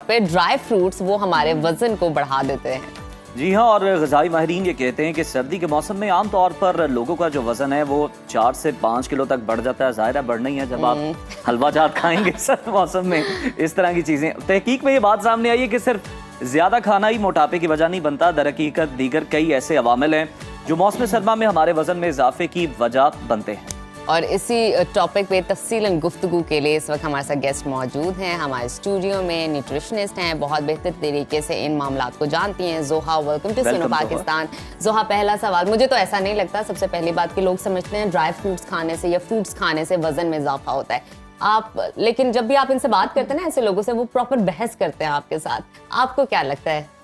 पे dry fruits वो हमारे वजन को बढ़ा देते हैं। जी हाँ, और ग़िज़ाई माहिरीन ये कहते हैं कि सर्दी के मौसम में आमतौर पर लोगों का जो वजन है वो 4 से 5 किलो तक बढ़ जाता है। ज़ाहिर है बढ़ना ही है जब आप हलवा जात खाएंगे सर्द मौसम में, इस तरह की चीज़ें। तहकीक में ये बात सामने आई है कि सिर्फ ज़्यादा खाना ही मोटापे की वजह नहीं बनता, दरहकीकत दीगर कई ऐसे अवामिल हैं जो मौसम सरमा में हमारे वजन में इजाफे की वजह बनते हैं। और इसी टॉपिक पे तफसीलन गुफ्तगू के लिए इस वक्त हमारे साथ गेस्ट मौजूद हैं हमारे स्टूडियो में, न्यूट्रिशनिस्ट हैं, बहुत बेहतर तरीके से इन मामलात को जानती हैं। जोहा, वेलकम टू सुनो पाकिस्तान। जोहा, पहला सवाल, मुझे तो ऐसा नहीं लगता, सबसे पहली बात कि लोग समझते हैं ड्राई फ्रूट्स खाने से या फ्रूट्स खाने से वजन में इजाफा होता है। आप लेकिन जब भी आप इनसे बात करते हैं ना ऐसे लोगों से, वो प्रॉपर बहस करते हैं आपके साथ, आपको क्या लगता है?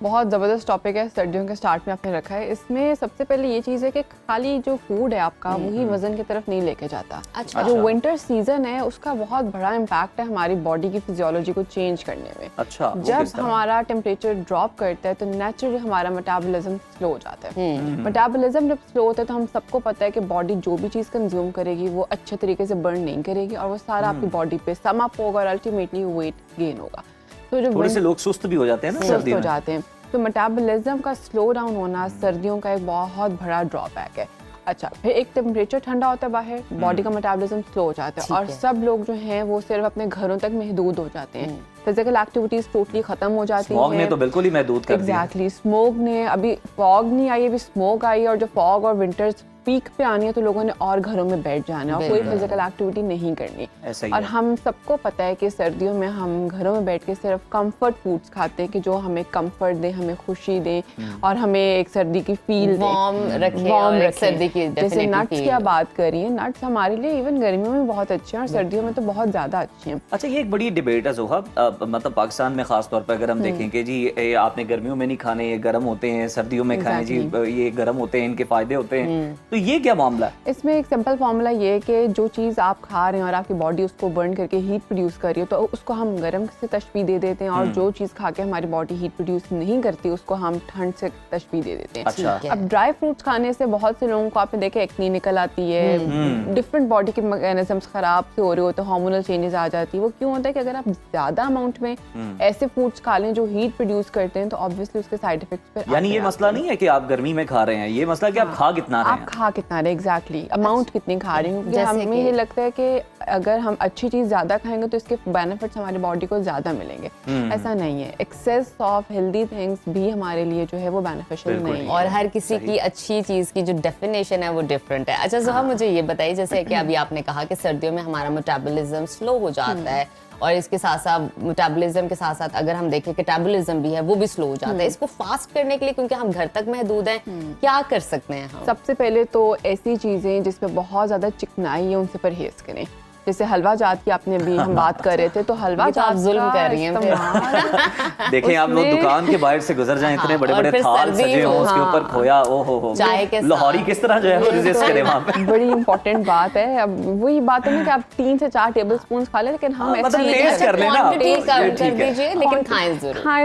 बहुत ज़बरदस्त टॉपिक है, सर्दियों के स्टार्ट में आपने रखा है। इसमें सबसे पहले ये चीज़ है कि खाली जो फूड है आपका वही वजन की तरफ नहीं लेके जाता। अच्छा। जो विंटर सीजन है उसका बहुत बड़ा इम्पैक्ट है हमारी बॉडी की फिजियोलॉजी को चेंज करने में। अच्छा, जब हमारा टेम्परेचर ड्रॉप करता है तो नेचुरली हमारा मेटाबॉलिज्म स्लो हो जाता है। मेटाबॉलिज्म जब स्लो होता है तो हम सबको पता है कि बॉडी जो भी चीज़ कंज्यूम करेगी वो अच्छे तरीके से बर्न नहीं करेगी और वो सारा आपकी बॉडी पे सम अप होगा और अल्टीमेटली वेट गेन होगा। तो जो थोड़े से लोग सुस्त भी हो जाते हैं ना सर्दियों में। हो जाते हैं, तो मेटाबॉलिज्म का स्लो डाउन होना सर्दियों का एक बहुत बड़ा ड्रॉबैक है। अच्छा, फिर एक टेम्परेचर ठंडा होता है बाहर, बॉडी का मेटाबॉलिज्म स्लो हो जाता है और सब लोग जो हैं वो सिर्फ अपने घरों तक महदूद हो जाते हैं। फिजिकल एक्टिविटीज टोटली खत्म हो जाती है। स्मॉग ने तो बिल्कुल ही महदूद कर दिया। एग्जैक्टली, स्मोक ने, अभी फॉग नहीं आई, अभी स्मोक आई, और जो फॉग और विंटर्स पीक पे आनी है तो लोगों ने और घरों में बैठ जाना और कोई फिजिकल एक्टिविटी नहीं करनी। और हम सबको पता है कि सर्दियों में हम घरों में बैठ के सिर्फ कंफर्ट फूड्स खाते हैं कि जो हमें कंफर्ट दे, हमें खुशी दे और हमें एक सर्दी की फील दे, वार्म रखे। सर्दी की जैसे नट्स की आप बात कर रही है, नट्स हमारे लिए इवन गर्मियों में बहुत अच्छे हैं और सर्दियों में तो बहुत ज्यादा अच्छे हैं। अच्छा, ये एक बड़ी डिबेट है जोहा, मतलब पाकिस्तान में खास तौर पर अगर हम देखें कि जी आपने गर्मियों में नहीं खाने, ये गर्म होते हैं, सर्दियों में खाएं जी ये गर्म होते हैं, इनके फायदे होते हैं, तो ये क्या मामला है? इसमें एक सिंपल फार्मूला ये है कि जो चीज़ आप खा रहे हैं और आपकी बॉडी उसको बर्न करके हीट प्रोड्यूस कर रही है तो उसको हम गर्म से तशबीह दे देते हैं, और जो चीज़ खा के हमारी बॉडी हीट प्रोड्यूस नहीं करती उसको हम ठंड से तशबीह दे देते हैं। अच्छा। अब ड्राई फ्रूट्स खाने से बहुत से लोगों को आपने देखे एक्नी निकल आती है, डिफरेंट बॉडी के मैकेनिज्म्स खराब से हो रहे होते हैं, हार्मोनल चेंजेस आ जाती है। वो क्यों होता है कि अगर आप ज्यादा अमाउंट में ऐसे फूड्स खा लें जो हीट प्रोड्यूस करते हैं तो ऑब्वियसली उसके साइड इफेक्ट्स पर। यानी ये मसला नहीं है कि आप गर्मी में खा रहे हैं, ये मसला कि आप खा कितना रहे हैं। आप खा कितना रहे, एग्जैक्टली अमाउंट कितनी खा रही हूँ। हमें ये लगता है कि अगर हम अच्छी चीज ज्यादा खाएंगे तो इसके बेनिफिट्स हमारी बॉडी को ज्यादा मिलेंगे। ऐसा नहीं है, एक्सेस ऑफ हेल्दी थिंग्स भी हमारे लिए जो है वो बेनिफिशियल नहीं है। और हर किसी की अच्छी चीज की जो डेफिनेशन है वो डिफरेंट है। अच्छा जोहा, मुझे ये बताइए, जैसे कि अभी आपने कहा कि सर्दियों में हमारा मेटाबॉलिज्म स्लो हो जाता है और इसके साथ साथ मेटाबॉलिज्म के साथ साथ अगर हम देखें कैटाबॉलिज्म भी है वो भी स्लो हो जाता है। इसको फास्ट करने के लिए, क्योंकि हम घर तक महदूद हैं, क्या कर सकते हैं हम? सबसे पहले तो ऐसी चीजें जिसमें बहुत ज्यादा चिकनाई है उनसे परहेज करें। जैसे हलवा जात की आपने भी हम बात कर रहे थे, तो हलवा जात जुल्म कर रही हैं। देखें आप लोग दुकान के बाहर से गुजर जाएं, इतने बड़े बड़े थाल सजे हों, उसके ऊपर खोया, ओहो चाय के लाहौरी किस तरह जो है वो रेजिस्ट करे वहां पे। बड़ी इंपॉर्टेंट बात है। अब वही बात है ना कि आप 3 से 4 टेबलस्पून खा लें, लेकिन हम मतलब टेस्ट कर लेना, कर दीजिए, लेकिन खाएं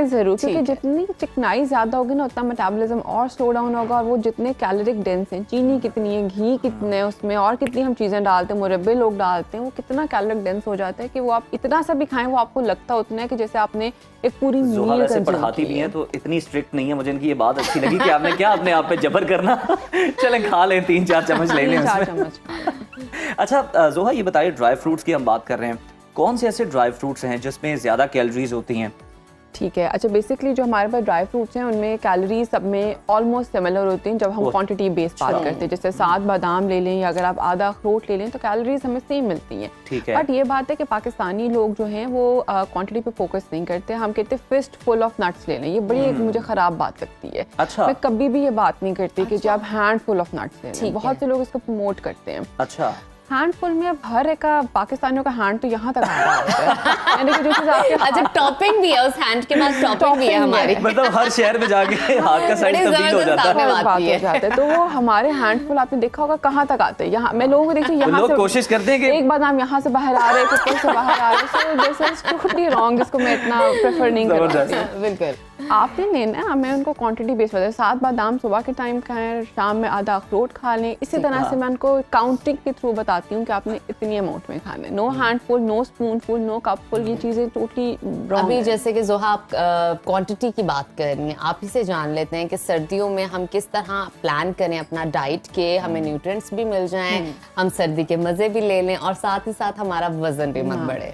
जरूर। क्योंकि जितनी चिकनाई ज्यादा होगी ना उतना मेटाबॉलिज्म और स्लो डाउन होगा, और वो जितने कैलोरिक डेंस हैं, चीनी कितनी है, घी कितने है उसमें, और कितनी हम चीजें डालते हैं, मुरब्बे लोग डालते हैं, वो कितना कैलोरिक डेंस हो जाता है कि वो आप इतना सा भी खाएं वो आपको लगता उतना है कि जैसे आपने एक पूरी मील वैसे पढ़ाती भी हैं तो इतनी स्ट्रिक्ट नहीं है। मुझे इनकी ये बात अच्छी लगी कि आपने क्या अपने आप पे जबर करना। चलें खा लें, 3-4 चम्मच ले लें उसमें। अच्छा जोहा, ये बताइए, ड्राई फ्रूट्स की हम बात कर रहे हैं, कौन से ऐसे ड्राई फ्रूट्स हैं जिसमें ज्यादा कैलोरीज होती हैं? ठीक है, अच्छा बेसिकली जो हमारे पास ड्राई फ्रूट्स हैं उनमें कैलोरीज सब में ऑलमोस्ट सिमिलर होती हैं जब हम क्वांटिटी बेस्ड बात करते हैं। जैसे 7 बादाम ले लें या अगर आप आधा अखरोट ले लें तो कैलोरीज हमें सेम मिलती हैं। ठीक है, बट ये बात है कि पाकिस्तानी लोग जो हैं वो क्वांटिटी पे फोकस नहीं करते। हम कहते हैं फिस्ट फुल ऑफ नट्स ले लें, ये बड़ी एक मुझे खराब बात लगती है। अच्छा, मैं कभी भी ये बात नहीं करती कि जब हैंड फुल ऑफ नट्स ले लें। बहुत से लोग इसको प्रमोट करते हैं। अच्छा, हैंडफुल में अब हर एक पाकिस्तानियों का हैंड तो यहाँ तक आ रहा होता है। यानी कि जो चीज़ आपके अच्छा, टॉपिंग भी है उस हैंड के बाद, टॉपिंग भी है हमारी। मतलब हर शहर में जाके हाथ का साइज तब्दील हो जाता है। बात हो जाता है। तो वो हमारे हैंडफुल आपने देखा होगा कहाँ तक आते हैं। यहाँ मैं लोगों को देखती हूँ, यहाँ से कोशिश करते हैं कि एक बादाम यहाँ से बाहर आ रहे हैं, से बाहर आ रहे हैं, so this is totally wrong. इसको मैं इतना प्रेफर नहीं करती। बिल्कुल। आपने लेना है, मैं उनको क्वांटिटी बेस बताया, 7 बादाम सुबह के टाइम खाएं, शाम में आधा अखरोट खा लें। इसी तरह से मैं उनको काउंटिंग के थ्रू बताती हूँ कि आपने इतनी अमाउंट में खाना है। No handful, no spoonful, no cupful, ये चीज़ें टोटली रॉन्ग। अभी जैसे कि जोहा आप क्वांटिटी की बात कर रही हैं, आप ही से जान लेते हैं कि सर्दियों में हम किस तरह प्लान करें अपना डाइट के, हमें न्यूट्रिएंट्स भी मिल जाएं, हम सर्दी के मज़े भी ले लें और साथ ही साथ हमारा वजन भी मत बढ़े।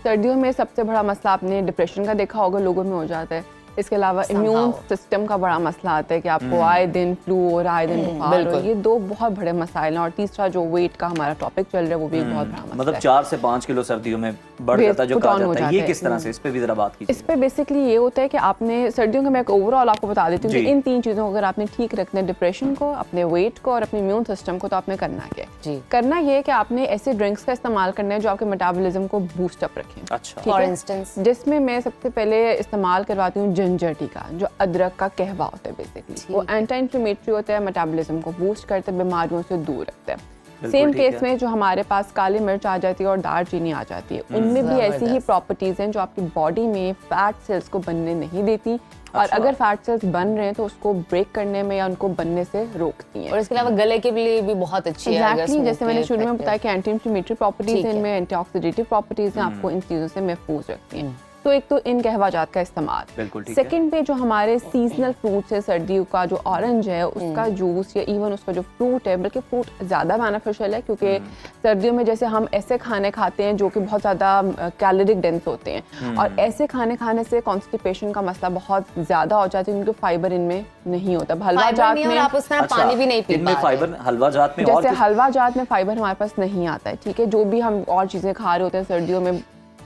सर्दियों में सबसे बड़ा मसला आपने डिप्रेशन का देखा होगा लोगों में हो जाता है। इसके अलावा इम्यून सिस्टम का बड़ा मसला आता है कि आपको आए दिन फ्लू और आए दिन बुखार और ये 2 बहुत बड़े मसाइल हैं। और तीसरा जो वेट का हमारा टॉपिक चल रहा है वो भी एक बहुत बड़ा मसला है। मतलब 4 से 5 किलो सर्दियों में बढ़ जाता है जो कहा जाता है, ये किस तरह से, इस पे भी जरा बात कीजिए। इस पे बेसिकली ये होता है कि आपने सर्दियों का, मैं ओवरऑल आपको बता देती हूँ कि इन 3 चीज़ों को अगर आपने ठीक रखना है, डिप्रेशन को, अपने वेट को और अपने इम्यून सिस्टम को, तो आपने करना क्या है? करना ये है कि आपने ऐसे ड्रिंक्स का इस्तेमाल करना है जो आपके मेटाबॉलिज्म को बूस्ट अप रखें। अच्छा, फॉर इंस्टेंस जिसमें मैं सबसे पहले इस्तेमाल करवाती हूँ जिंजर टी का, जो अदरक का कहवा होता है बेसिकली। वो एंटी इन्फ्लेमेटरी होता है, मेटाबॉलिज्म को बूस्ट करता है, बीमारियों से दूर रखता है। सेम केस में जो हमारे पास काली मिर्च आ जाती है और दालचीनी आ जाती है, उनमें भी ऐसी ही प्रॉपर्टीज हैं जो आपकी बॉडी में फैट सेल्स को बनने नहीं देती। और अगर फैट सेल्स बन रहे हैं तो उसको ब्रेक करने में या उनको बनने से रोकती हैं। और इसके अलावा गले के लिए भी बहुत अच्छी है। Exactly, जैसे मैंने शुरू में बताया कि एंटी इन्फ्लेमेटरी प्रॉपर्टीज हैं, इनमें एंटीऑक्सीडेटिव प्रॉपर्टीज हैं, आपको इन चीज़ों से महफूज रखती हैं। तो एक तो इन कहवाजात का इस्तेमाल। सेकंड पे जो हमारे सीजनल फ्रूट्स है, सर्दियों का जो ऑरेंज है उसका जूस या इवन उसका जो फ्रूट है, बल्कि फ्रूट ज़्यादा बेनिफिशियल है क्योंकि सर्दियों में जैसे हम ऐसे खाने खाते हैं जो कि बहुत ज़्यादा कैलोरिक डेंस होते हैं और ऐसे खाने खाने से कॉन्स्टिपेशन का मसला बहुत ज़्यादा हो जाता है क्योंकि फाइबर इनमें नहीं होता। हलवा जात में आप उसमें पानी भी नहीं पी पाते। फाइबर हलवा जात में, जैसे हलवा जात में फाइबर हमारे पास नहीं आता है, ठीक है। जो भी हम और चीज़ें खा रहे होते हैं सर्दियों में,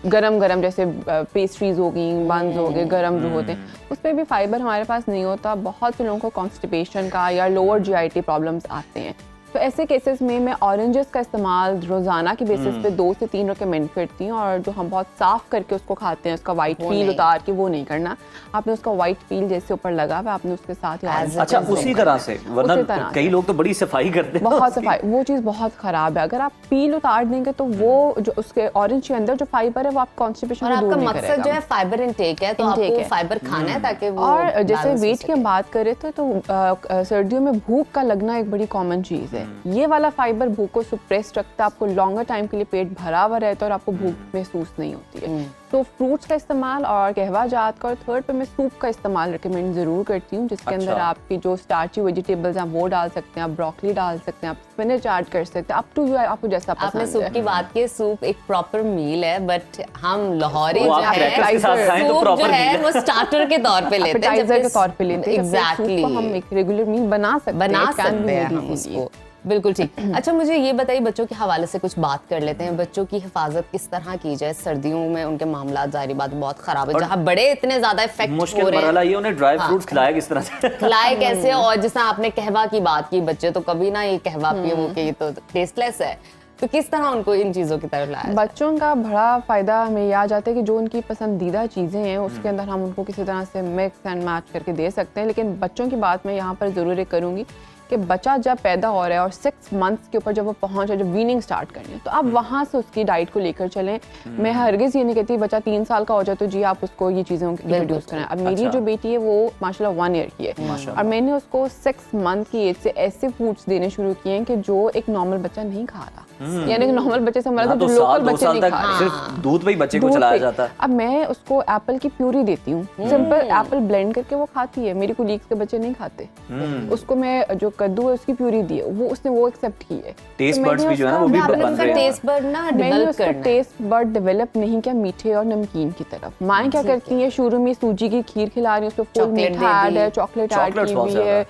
गरम गरम जैसे पेस्ट्रीज हो गई, बंस हो गए, गरम जो होते हैं, उसमें भी फाइबर हमारे पास नहीं होता। बहुत से लोगों को कॉन्स्टिपेशन का या लोअर जीआईटी प्रॉब्लम्स आते हैं। तो ऐसे केसेस में मैं ऑरेंजेस का इस्तेमाल रोज़ाना की बेसिस पे 2 से 3 रिकमेंड करती हूँ। और जो हम बहुत साफ़ करके उसको खाते हैं, उसका वाइट पील उतार के वो नहीं करना। आपने उसका वाइट पील जैसे ऊपर लगा हुआ, आपने उसके साथ ही अच्छा उसी तरह से, वरना कई लोग तो बड़ी सफाई करते हैं, बहुत सफाई, वो चीज़ बहुत ख़राब है। अगर आप पील उतार देंगे तो वो जो उसके ऑरेंज के अंदर जो फाइबर है वो आप कॉन्स्टिपेशन में दूर नहीं करेगा। मकसद जो है फाइबर इनटेक है, तो आपको फाइबर खाना है ताकि वो। और जैसे वेट की हम बात करें तो सर्दियों में भूख का लगना एक बड़ी कॉमन चीज़ है। ये वाला फाइबर भूख को सुप्रेस रखता है, आपको लॉन्गर टाइम के लिए पेट भरा हुआ रहता है और आपको भूख महसूस नहीं होती है। तो फ्रूट्स का इस्तेमाल और कहवा जात का। और थर्ड पे मैं सूप का इस्तेमाल रिकमेंड ज़रूर करती हूँ, जिसके अंदर आपकी जो स्टार्ची वेजिटेबल्स हैं वो डाल सकते हैं, आप ब्रोकली डाल सकते हैं, आप स्पिनच ऐड कर सकते हैं, अप टू यू, आपको जैसा पसंद है। आपने सूप की बात की, सूप एक प्रॉपर मील है, बट हम लाहौरी जो है सूप जो है वो स्टार्टर के तौर पे लेते हैं, के तौर पे लेते हैं। एग्जैक्टली, हम एक रेगुलर मील बना सकते हैं हम उसको। बिल्कुल ठीक। अच्छा मुझे ये बताइए, बच्चों के हवाले से कुछ बात कर लेते हैं। बच्चों की हिफाजत किस तरह की जाए सर्दियों में? उनके मामला जारी बात बहुत खराब है, जहाँ बड़े इतने ज्यादा इफेक्ट हो रहे हैं। ये उन्हें ड्राई फ्रूट्स खिलाया किस तरह से, खिलाए कैसे? और जैसा आपने कहवा की बात की, बच्चे तो कभी ना ये कहवा पिए वो कि ये तो टेस्टलेस है, तो किस तरह उनको इन चीज़ों की तरफ लाया? बच्चों का बड़ा फ़ायदा हमें ये आ जाता है कि जो उनकी पसंदीदा चीज़ें हैं उसके अंदर हम उनको किसी तरह से मिक्स एंड मैच करके दे सकते हैं। लेकिन बच्चों की बात मैं यहाँ पर ज़रूर करूँगी कि बच्चा जब पैदा हो रहा है और 6 मंथ्स के ऊपर जब वो पहुंच है, जब वीनिंग स्टार्ट करनी है, तो आप वहाँ से उसकी डाइट को लेकर चलें। मैं हरगिज़ ये नहीं कहती बच्चा 3 साल का हो जाए तो जी आप उसको ये चीज़ें इंट्रोड्यूस करें। अब मेरी जो बेटी है वो माशाल्लाह 1 ईयर की है और मैंने उसको 6 मंथ की एज से ऐसे फूड्स देने शुरू किए हैं कि जो एक नॉर्मल बच्चा नहीं खा रहा। यानी नॉर्मल बच्चे से हमारा जो लोकल बच्चे नहीं खा रहे, सिर्फ दूध पे ही बच्चे को चलाया जाता है। अब मैं उसको एप्पल की प्यूरी देती हूँ, सिंपल एप्पल ब्लेंड करके वो खाती है। मेरी कोलीग्स के बच्चे नहीं खाते, उसको मैं जो कद्दू है उसकी प्यूरी दी है, वो उसने वो एक्सेप्ट की है। टेस्ट बड्स भी जो है ना वो भी बन रहे हैं। टेस्ट बड ना डेवलप करना है। टेस्ट बड डेवलप नहीं किया मीठे और नमकीन की तरफ। माँ क्या करती हैं, शुरू में सूजी की खीर खिला रही है, उसमें फुल मीठा ऐड है, चॉकलेट ऐड की हुई है,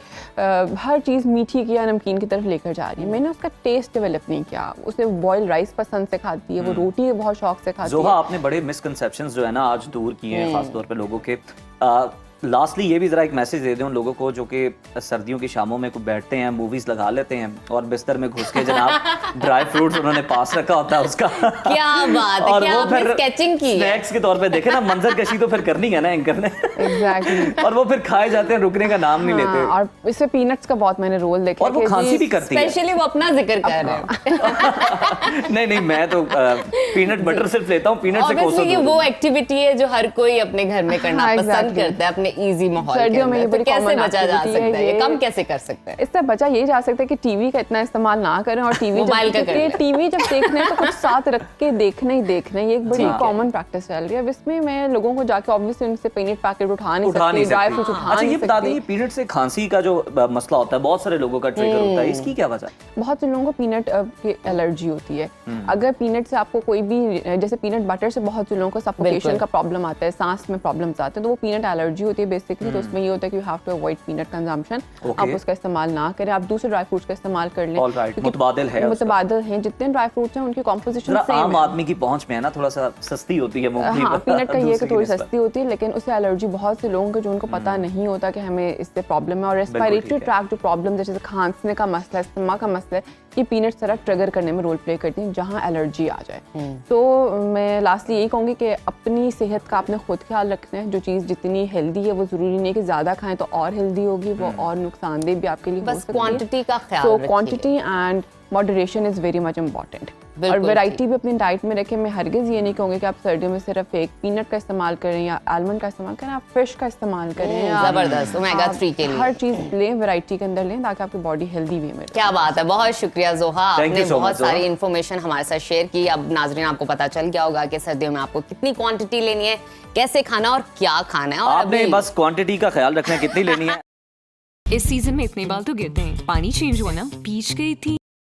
हर चीज़ मीठी की या नमकीन की तरफ लेकर जा रही है। मैंने उसका टेस्ट डेवलप नहीं किया। उसे बॉइल्ड राइस पसंद से खाती है, वो रोटी बहुत शौक से खाती है। जोहा, आपने बड़े मिसकंसेप्शंस जो है ना आज दूर किए हैं खासतौर पे लोगों के। लास्टली ये भी जरा एक मैसेज दे दें उन लोगों को जो कि सर्दियों की शामों में बैठते हैं, मूवीज लगा लेते हैं और बिस्तर में घुस के जनाब ड्राई फ्रूट्स उन्होंने पास रखा होता है उसका। क्या बात है, क्या आपने स्केचिंग की है? स्नैक्स के तौर पे देखे ना, मंजर कशी तो फिर करनी है ना एंकर ने। एग्जैक्टली। और वो फिर खाए जाते हैं, रुकने का नाम नहीं लेते। और इससे पीनट्स का बहुत मैंने रोल देखा और वो खांसी भी करती है, स्पेशली वो अपना जिक्र कर रहे हैं। नहीं मैं तो पीनट बटर सिर्फ लेता हूं, पीनट से कोसों दूर। वो एक्टिविटी है जो हर कोई अपने घर में करना पसंद करता है, अपने में इजी माहौल सर्दियों में ये बड़ी कैसे common बचा जा activity है सकता है, ये ये। कम कैसे कर सकते हैं? इससे बचा ये जा सकता है कि टीवी का इतना इस्तेमाल ना करें, और टीवी मोबाइल का कर लें। टीवी जब देखना है तो कुछ साथ रख के देखना ही देखना है। ये एक बड़ी ठीक है। कॉमन प्रैक्टिस चल रही है। अब इसमें मैं लोगों को जाके ऑब्वियसली उनसे पीनट पैकेट उठा नहीं सकती, ड्राई फ्रूट्स उठा अच्छा, ये नहीं बता दें, सकती। ये पीनट से खांसी का जो मसला होता है, बहुत सारे लोगों का ट्रिगर होता है, इसकी क्या वजह है? बहुत से लोगों को पीनट की एलर्जी होती है। अगर पीनट से आपको कोई भी, जैसे पीनट बटर से बहुत से लोगों को सफोकेशन का प्रॉब्लम आता है, सांस में प्रॉब्लम्स आते हैं, तो वो पीनट एलर्जी होती है बेसिकली। तो उसमें ये होता है कि you have to avoid peanut consumption. आप उसका इस्तेमाल ना करें, आप दूसरे ड्राई फ्रूट्स का इस्तेमाल कर लें। ऑलराइट, मुतबादिल है उसका। मुतबादिल हैं, जितने ड्राई फ्रूट्स हैं उनकी कॉम्पोजिशन जरा सेम आम है। आदमी की पहुंच में है ना, थोड़ा सा सस्ती होती है मूंगफली। हाँ, पीनट का ये कि दूसरी थोड़ी निस्बत। सस्ती होती है, लेकिन उससे एलर्जी बहुत से लोगों को जो उनको पता नहीं होता कि हमें इससे प्रॉब्लम है। और रेस्पिरेटरी ठीक है। ट्रैक जो प्रॉब्लम, जैसे खांसने का मसला है, अस्थमा का मसला है, ये पीनट सारा ट्रिगर करने में रोल प्ले करती हैं जहाँ एलर्जी आ जाए। तो मैं लास्टली यही कहूँगी कि अपनी सेहत का आपने खुद ख्याल रखना है। जो चीज़ जितनी हेल्दी है वो ज़रूरी नहीं है कि ज़्यादा खाएं तो और हेल्दी होगी, वो और नुकसानदेह भी आपके लिए हो बस सकती है। क्वांटिटी का ख्याल सो रखिए। Quantity and moderation is very much important. और बिल्कुल वैरायटी भी अपनी डाइट में रखें। मैं हरगिज़ ये नहीं कहूँगी कि आप सर्दियों में सिर्फ एक पीनट का इस्तेमाल करें या आलमंड का इस्तेमाल करें, आप फिश का इस्तेमाल करें। आप- जबरदस्त, ओमेगा आप 3 के लिए हर चीज़ लें, वैरायटी के अंदर लें, ताकि आपकी बॉडी हेल्दी वे में रहे। क्या बात है, बहुत शुक्रिया जोहा, Thank आपने you so बहुत much, जोहा। सारी इन्फॉर्मेशन हमारे साथ शेयर की। अब नाजरीन आपको पता चल गया होगा कि सर्दियों में आपको कितनी क्वांटिटी लेनी है, कैसे खाना और क्या खाना है। और आपने अभी बस क्वांटिटी का ख्याल रखना है, कितनी लेनी है। इस सीजन में इतने बाल तो गिरते हैं, पानी चेंज हुआ ना, पीच गई थी।